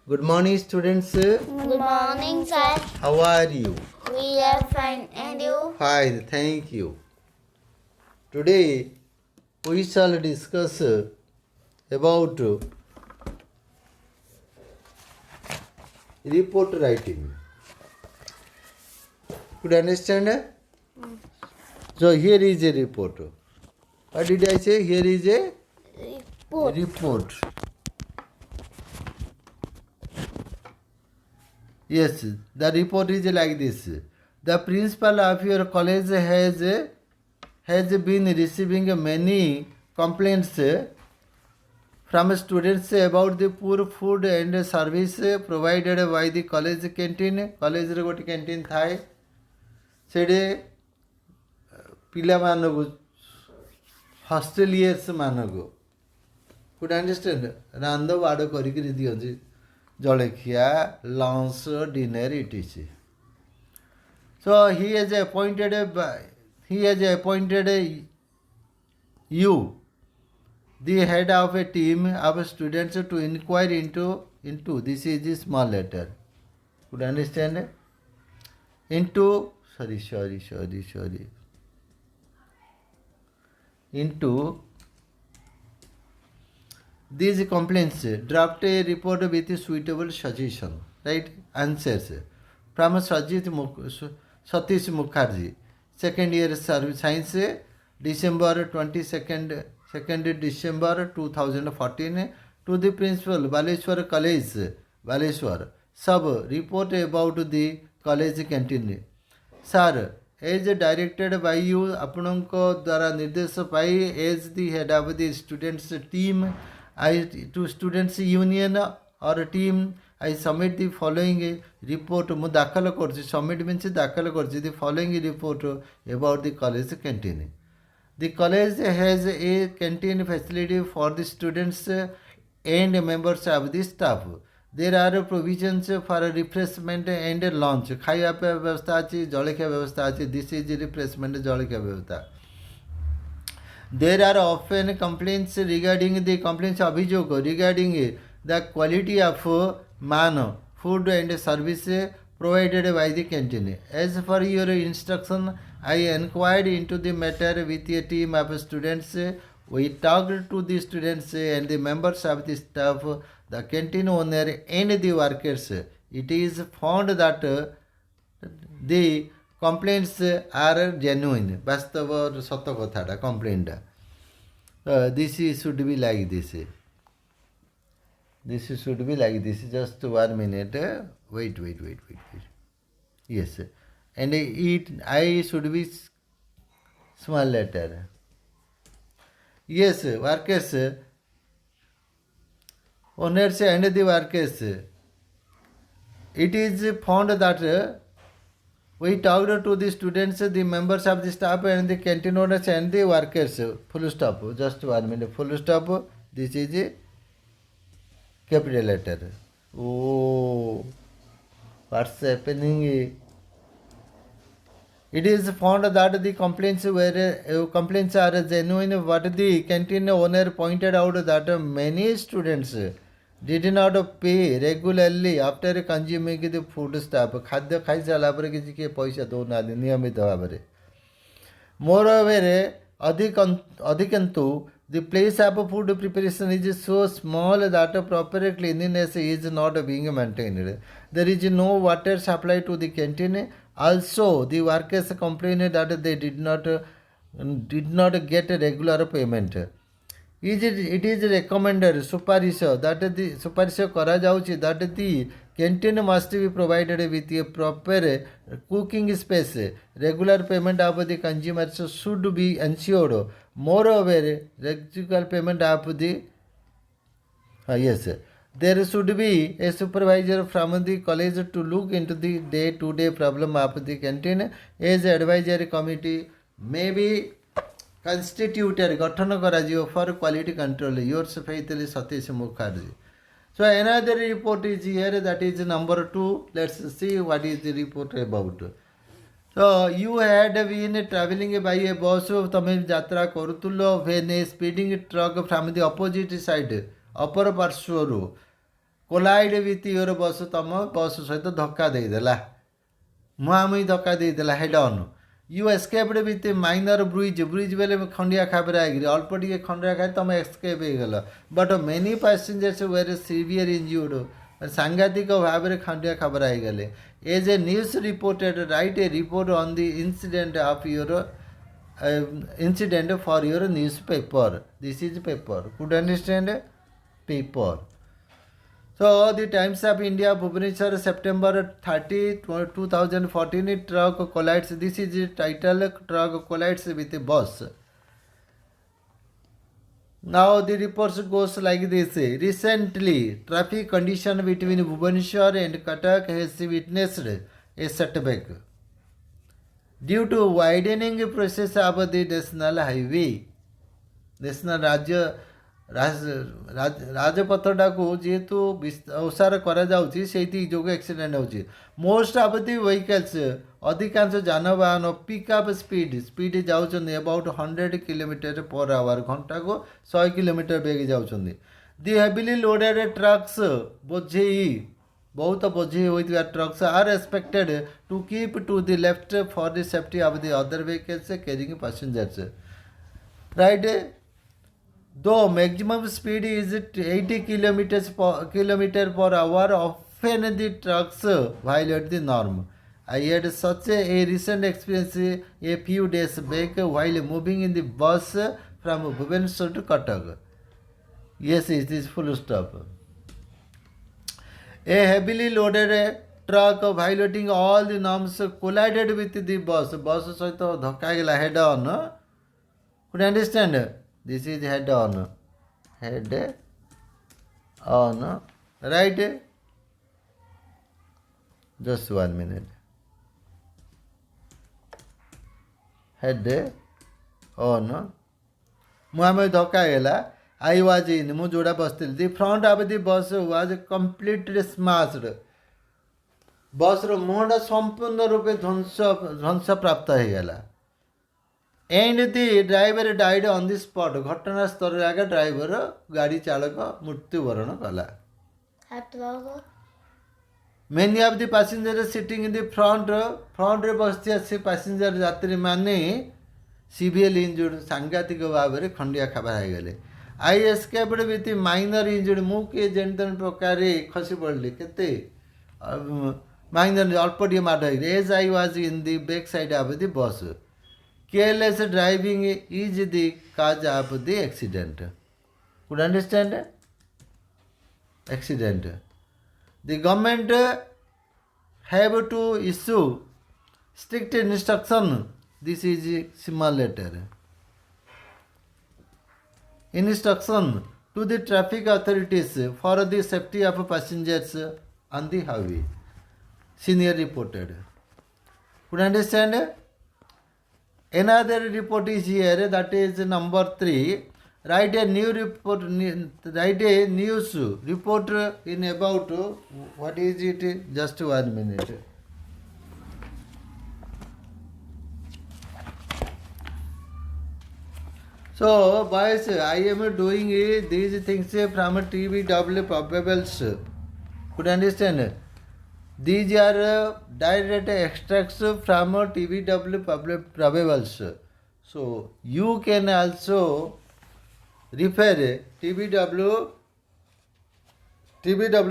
Good morning, students. Good morning, sir. How are you? We are fine. And you? Fine, thank you. Today, we shall discuss about report writing. Could you understand? So, here is a report. What did I say? Here is a report. Yes, the report is like this. The principal of your college has been receiving many complaints from students about the poor food and service provided by the college canteen. College रे गोटे canteen थाए सेडे ପିଲାମାନଙ୍କୁ ହଷ୍ଟେଲିୟର୍ସ ମାନଙ୍କୁ could understand ରାନ୍ଧ ବାଡ଼ କରିକିରି ଦିଅନ୍ତି ଜଳଖିଆ lunch dinner etc. So he has appointed you, the head of a team of students, to inquire into this is the small letter. Could you understand? Into into these complaints, draft a report with suitable suggestion, right? Answers from Satish Mukherjee, second year service science, December 22nd, 2nd December 2014, to the principal, Baleshwar College, Baleshwar. Sub report about the college canteen. Sir, as directed by you, ଆପଣଙ୍କ ଦ୍ୱାରା ନିର୍ଦ୍ଦେଶ ପାଇ as the head of the students team, to students union or team, I submit the following report. ମୁଁ ଦାଖଲ କରୁଛି, submit means ଦାଖଲ କରୁଛି the following report about the college canteen. The college has a canteen facility for the students and members of the staff. There are provisions for refreshment and lunch. ଖାଇବା ପିଇବା ବ୍ୟବସ୍ଥା ଅଛି, ଜଳଖିଆ ବ୍ୟବସ୍ଥା ଅଛି. This is refreshment ଜଳଖିଆ ବ୍ୟବସ୍ଥା. There are often complaints regarding the ଅଭିଯୋଗ regarding the quality of man, food and service provided by the canteen. As for your instruction, I inquired into the matter with a team of students. We talked to the students and the members of the staff, the canteen owner and the workers. It is found that the complaints are genuine. ବାସ୍ତବ ସତ କଥାଟା କମ୍ପ୍ଲେନ୍ଟା. This should be like this. This should be like this. Just 1 minute. Wait. Yes. And I should be small letter. Yes, workers, owners and the workers. It is found that we talked to the students, the members of the staff and the canteen owners and the workers. Full stop. Just 1 minute. Full stop. This is a capital letter. Oh, what's happening? It is found that the complaints are genuine, but the canteen owner pointed out that many students did not pay regularly after consuming the food stuff. ଖାଦ୍ୟ ଖାଇସାରିଲା ପରେ କିଛି କିଏ ପଇସା ଦେଉନାହାନ୍ତି ନିୟମିତ ଭାବରେ. Moreover, ଅଧିକନ୍ତୁ the place of food preparation is so small that proper cleanliness is not being maintained. There is no water supply to the canteen. Also, the workers complained that they did not get regular payment. It is recommended ସୁପାରିଶ କରାଯାଉଛି that the canteen must be provided with a proper cooking space. Regular payment of the consumers should be ensured. Moreover, regular payment of the yes, there should be a supervisor from the college to look into the day-to-day problem of the canteen. As advisory committee may be constituted गठन कराଯିବ for quality control. Yours faithfully, Satish Mukherjee. So another report is here, that is number 2. Let's see what is the report about. So you had been traveling by a bus. ତମେ ଯାତ୍ରା କରୁଥିଲ when a speeding truck from the opposite side, upper ପାର୍ଶ୍ୱରୁ collide with your bus तुम bus सहित धक्का देदेला मुहांमुही धक्का देदेला head on you escaped with minor bruise बेले खंडिया खाबरा अल्प टे खंडिया खाई तुम एस्केप हो गल but many passengers were severe injured सांघातिक भाव में खंडिया खाबरा हो गले as a news reported right a report on the incident of your incident for your newspaper. This is paper. Could understand? Paper. So the Times of India, Bhubaneswar, September 30, 2014. Truck collides. This is the title. Truck collides with a bus. Now the reports goes like this. Recently, traffic condition between Bhubaneswar and Cuttack has witnessed a setback due to widening process of the national highway. National ରାଜପଥଟାକୁ ଯେହେତୁ ଓସାର କରାଯାଉଛି ସେଇଠି ଯୋଗୁଁ accident ହେଉଛି most of the ଭେହିକଲ୍ସ ଅଧିକାଂଶ ଯାନବାହନ pickup speed ଯାଉଛନ୍ତି ଏବାଉଟ୍ 100 କିଲୋମିଟର ପର୍ ଆୱାର ଘଣ୍ଟାକୁ 100 କିଲୋମିଟର ବେଗ ଯାଉଛନ୍ତି ଦି ହେଭିଲି ଲୋଡେଡ୍ ଟ୍ରକ୍ସ ବହୁତ ବୋଝେଇ ହୋଇଥିବା trucks are expected to keep to the left for the safety of the other vehicles carrying passengers right though maximum speed is 80 kilometer per hour often the trucks violate the norm. I had such a recent experience a few days back while moving in the bus from Bhubaneswar to Cuttack. Yes, it is full stop. A heavily loaded truck violating all the norms collided with the bus. Bus सहित धक्का गला head on. Could you understand? This is head on. Head on. Right? Just 1 minute. Head on. मुझे धक्का गला I was in ମୁଁ ଯୋଉଟା ବସିଥିଲି the front of the bus was completely smashed. ବସ୍ର ମୁହଁଟା ସମ୍ପୂର୍ଣ୍ଣ ରୂପେ ଧ୍ୱଂସ ପ୍ରାପ୍ତ ହେଇଗଲା and the driver died on the spot घटनास्थल आगे ड्राइवर गाड़ी चालक मृत्युवरण कला many of the passenger sitting in the front रे बसती से पैसेंजर यात्री माने सीवियर इंजुर्ड सांघातिक भाव में खंडिया खाबार हो गले आई एस्केप्ड विथ माइनर इंजुर्ड मुझे जेन प्रकार खसी पड़े केते माइनर अल्प टे माड़ as I was in the back side of the bus careless driving is the cause of the accident. Could you understand? Accident. The government have to issue strict instruction. This is small letter. Instruction to the traffic authorities for the safety of passengers on the highway. Senior reported. Could you understand? Another report is here, that is number 3. Write a news report in about what is it? Just 1 minute. So, boys, I am doing these things from TBW probables. Could you understand? These are direct extracts from TBW probables. So you can also refer TBW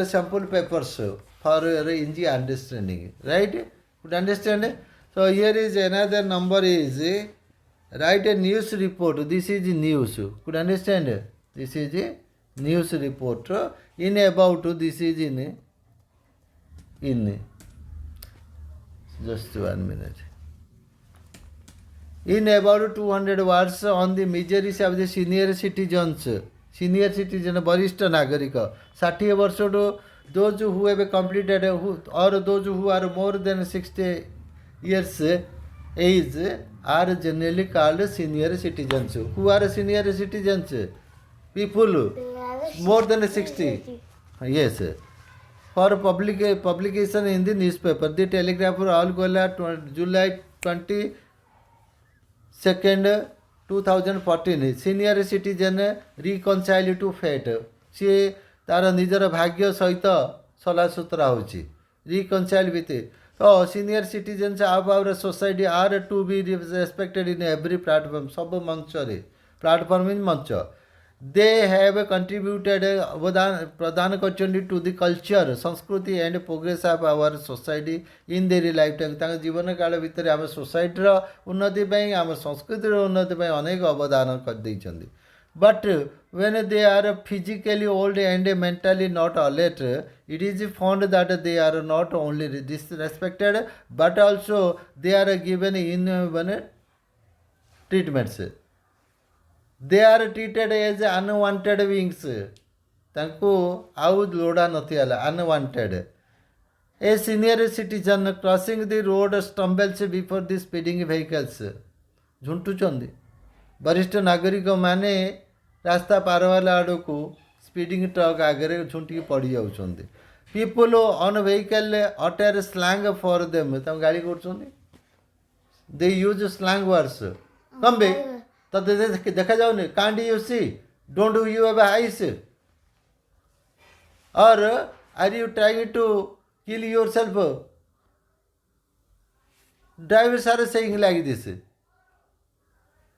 sample papers for your easy understanding. Right? Could understand? So here is another number is write a news report. This is news. Could understand? This is a news report in about this is in just 1 minute. In about 200 words on the miseries of the senior citizens. Senior citizen, वरिष्ठ नागरिक 60 वर्ष those who have completed or those who are more than 60 years age are generally called senior citizens. Who are senior citizens? People more than 60. Yes. For publication in the newspaper. The Telegraph Rourkela July 22nd 2014. Senior citizen reconciled to fate. ସେ तार निजर भाग्य सहित सलासुतरा होची reconcile with तो senior citizens of our society are to be respected in every platform सब मंच रे प्लाटफॉर्म इन मंच दे हैव कंट्रीब्यूटेड अवदान प्रदान कर टू द कल्चर संस्कृति and progress of our society in their life time जीवन काल भितर आम सोसाइटर उन्नति आम संस्कृतिर उन्नति अनेक अवदान कर but when they are physically old and mentally not alert, it is found that they are not only disrespected but also they are given inhuman treatments. They are treated as unwanted beings. ତାଙ୍କୁ ଆଉ ଲୋଡ଼ା ନଥିଲା unwanted. A senior citizen crossing the road stumbles before the speeding vehicles. ଝୁଣ୍ଟୁଛନ୍ତି वरिष्ठ नागरिक माने रास्ता पारवाला आड़क speeding truck आगे झुंटिकी पड़ जाऊँच people on vehicle utter slang for them गाड़ी कर दे यूज स्लैंग वर्ड्स कम बे तते देखा जाऊनी कांड you see don't you have eyes or are you trying to kill yourself drivers are saying like this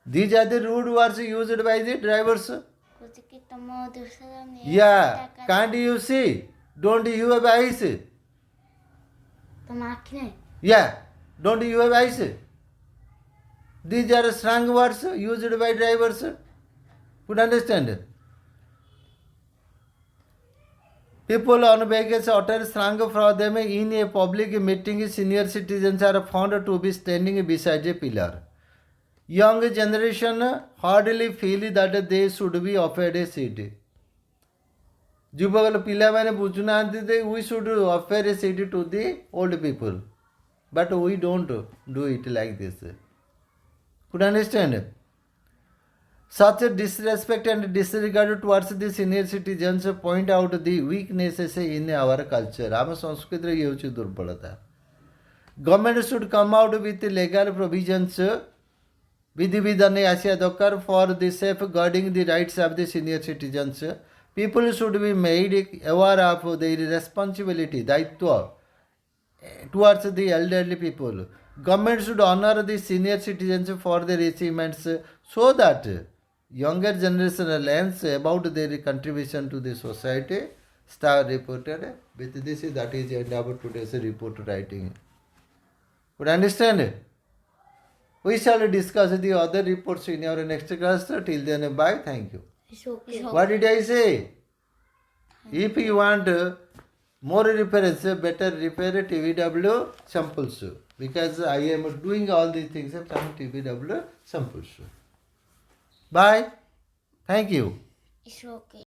These are the rude words used by the drivers. Yeah, can't you see? Don't you have eyes? Yeah, don't you have eyes? These are strong words used by drivers. Could understand? People on vehicles utter strong for them in a public meeting. Senior citizens are found to be standing beside a pillar. Young generation hardly feel that they should be offered a seat. युवक पिला मैंने बुझुना we should offer a seat to the old people, but we don't do it like this. Could understand? Such disrespect and disregard towards the senior citizens point out the weaknesses in our culture. आम संस्कृति ये होची दुर्बलता. Government should come out with legal provisions विधि विधान आसिया दरकार for the safeguarding the rights of the senior citizens people should be made aware of their responsibility दायित्व towards the elderly people government should honour the senior citizens for their achievements so that younger generation learns about their contribution to the society. Star reported with this that is end of today's report writing. Would understand? We shall discuss the other reports in our next class. Till then, bye. Thank you. It's okay. What did I say? If you want more reference, better refer TVW samples because I am doing all these things from TVW samples. Bye. Thank you. It's okay.